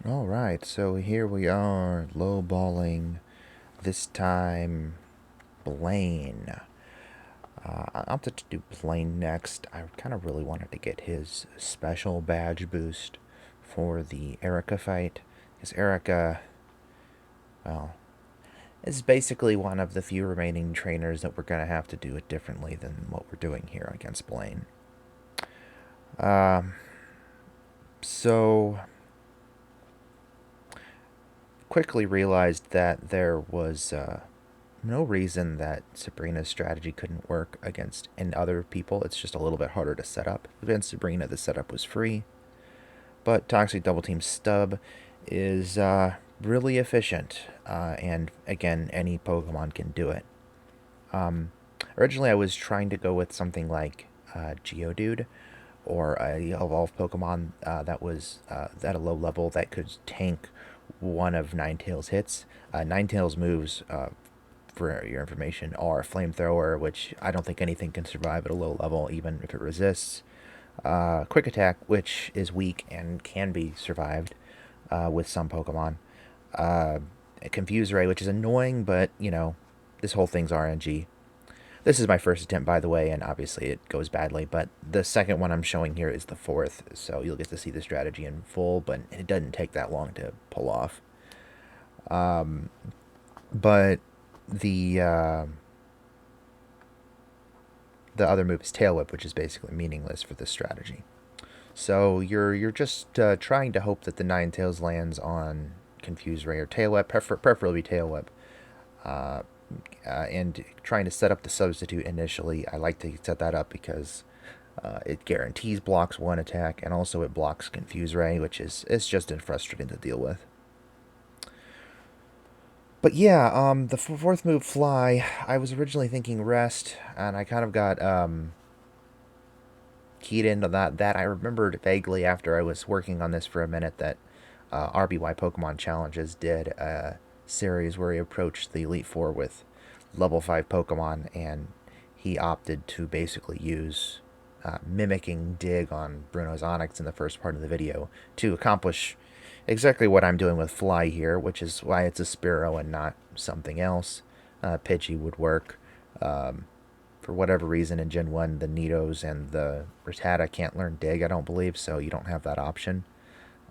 Alright, so here we are, lowballing, this time Blaine. I opted to do Blaine next. I kind of really wanted to get his special badge boost for the Erica fight. Because Erica, well, is basically one of the few remaining trainers that we're going to have to do it differently than what we're doing here against Blaine. Um, so quickly realized that there was no reason that Sabrina's strategy couldn't work against other people. It's just a little bit harder to set up. Against Sabrina, the setup was free, but Toxic Double Team Stub is really efficient, and again, any Pokemon can do it. Um, Originally, I was trying to go with something like Geodude or a evolved Pokemon that was at a low level that could tank one of Ninetales' hits. Ninetales' moves, for your information, are Flamethrower, which I don't think anything can survive at a low level, even if it resists. Quick Attack, which is weak and can be survived with some Pokemon. Uh, Confuse Ray, which is annoying, but this whole thing's RNG. This is my first attempt, by the way, and obviously it goes badly, but the second one I'm showing here is the fourth, so you'll get to see the strategy in full, but it doesn't take that long to pull off. But the uh, the other move is Tail Whip, which is basically meaningless for this strategy. So you're just trying to hope that the Ninetales lands on Confuse Ray or Tail Whip, preferably Tail Whip, and trying to set up the substitute initially. I like to set that up because it guarantees blocks one attack, and also it blocks Confuse Ray, which is it's just frustrating to deal with. But yeah, the fourth move, Fly. I was originally thinking Rest, and I kind of got keyed into that. I remembered vaguely after I was working on this for a minute that RBY Pokemon Challenges did a series where he approached the Elite Four with level 5 Pokemon, and he opted to basically use mimicking Dig on Bruno's Onyx in the first part of the video to accomplish exactly what I'm doing with Fly here, which is why it's a Spearow and not something else. Pidgey would work. Um, for whatever reason in Gen 1, the Nidos and the Rattata can't learn Dig, I don't believe, so you don't have that option.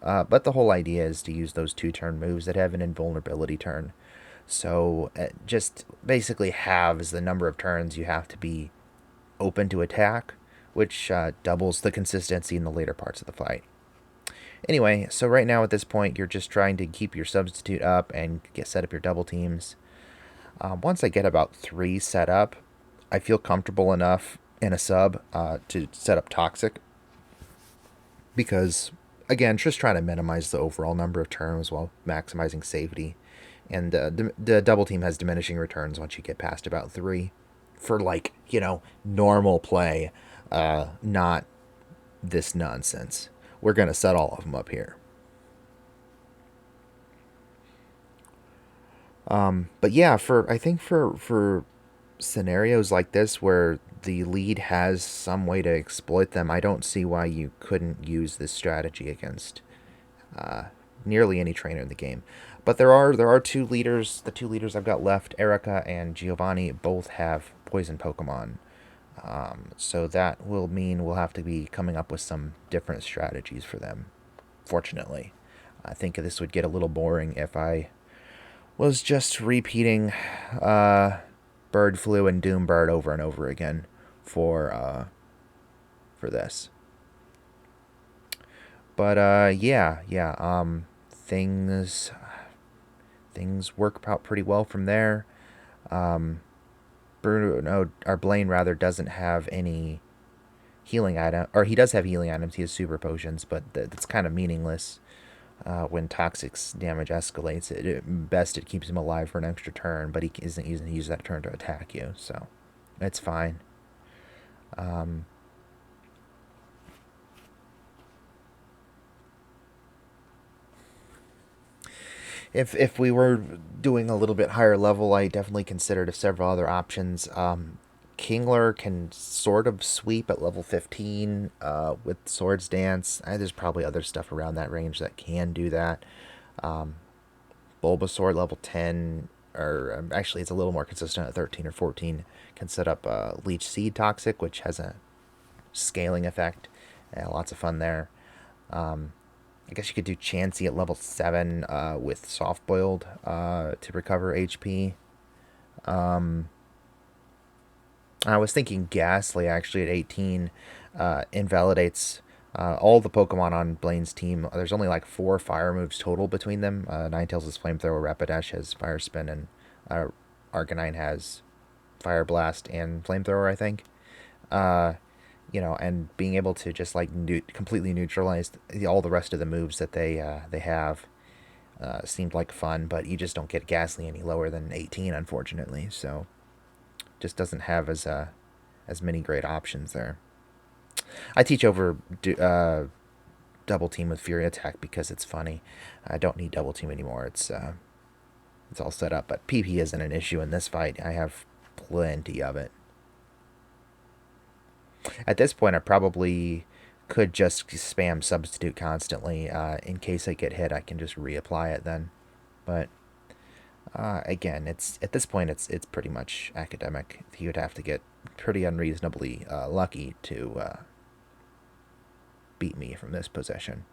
But the whole idea is to use those 2-turn moves that have an invulnerability turn. So it just basically halves the number of turns you have to be open to attack, which doubles the consistency in the later parts of the fight. Anyway, so right now at this point, you're just trying to keep your substitute up and set up your double teams. Once I get about 3 set up, I feel comfortable enough in a sub to set up Toxic because, again, just trying to minimize the overall number of turns while maximizing safety. And the double team has diminishing returns once you get past about 3 for, like, normal play, not this nonsense. We're going to set all of them up here. But yeah, I think for scenarios like this where the lead has some way to exploit them, I don't see why you couldn't use this strategy against nearly any trainer in the game. But there are two leaders. The two leaders I've got left, Erica and Giovanni, both have poison Pokemon. So that will mean we'll have to be coming up with some different strategies for them. Fortunately, I think this would get a little boring if I was just repeating Bird Flu and Doombird over and over again for this. But yeah. Things work out pretty well from there. Bruno, no, our Blaine rather doesn't have any healing item, or he does have healing items. He has super potions, but that's kind of meaningless when Toxic's damage escalates. Best it keeps him alive for an extra turn, but he isn't using use that turn to attack you, so it's fine. Um, if we were doing a little bit higher level, I definitely considered several other options. Kingler can sort of sweep at level 15 with Swords Dance. There's probably other stuff around that range that can do that. Bulbasaur level 10, or actually it's a little more consistent at 13 or 14, can set up Leech Seed Toxic, which has a scaling effect. Lots of fun there. I guess you could do Chansey at level 7 with Soft Boiled to recover HP. I was thinking Ghastly actually at 18 invalidates all the Pokemon on Blaine's team. There's only like 4 fire moves total between them. Ninetales has Flamethrower, Rapidash has Fire Spin, and Arcanine has Fire Blast and Flamethrower, I think. And being able to just like completely neutralize all the rest of the moves that they have seemed like fun, but you just don't get Ghastly any lower than 18, unfortunately. So just doesn't have as many great options there. I teach over double team with Fury Attack because it's funny. I don't need double team anymore. It's all set up, but PP isn't an issue in this fight. I have plenty of it. At this point, I probably could just spam Substitute constantly. In case I get hit, I can just reapply it then. But again, at this point, it's pretty much academic. He would have to get pretty unreasonably lucky to beat me from this position.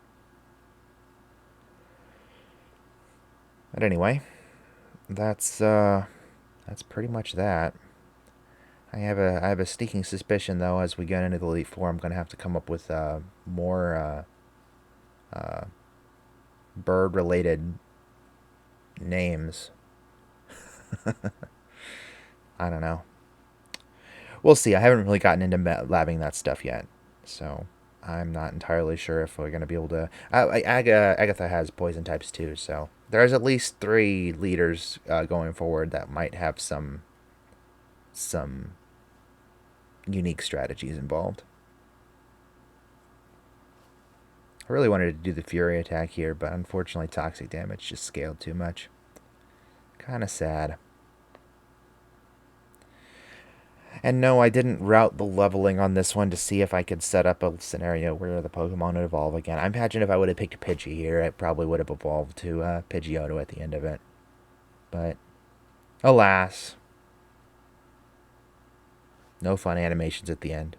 But anyway, that's pretty much that. I have a sneaking suspicion, though, as we get into the Elite Four, I'm going to have to come up with more bird-related names. I don't know. We'll see. I haven't really gotten into labbing that stuff yet, so I'm not entirely sure if we're going to be able to... Agatha has poison types too, so there's at least 3 leaders going forward that might have some unique strategies involved. I really wanted to do the Fury Attack here, but unfortunately Toxic Damage just scaled too much. Kind of sad. And no, I didn't route the leveling on this one to see if I could set up a scenario where the Pokemon would evolve again. I imagine if I would have picked Pidgey here, it probably would have evolved to Pidgeotto at the end of it. But, alas, no fun animations at the end.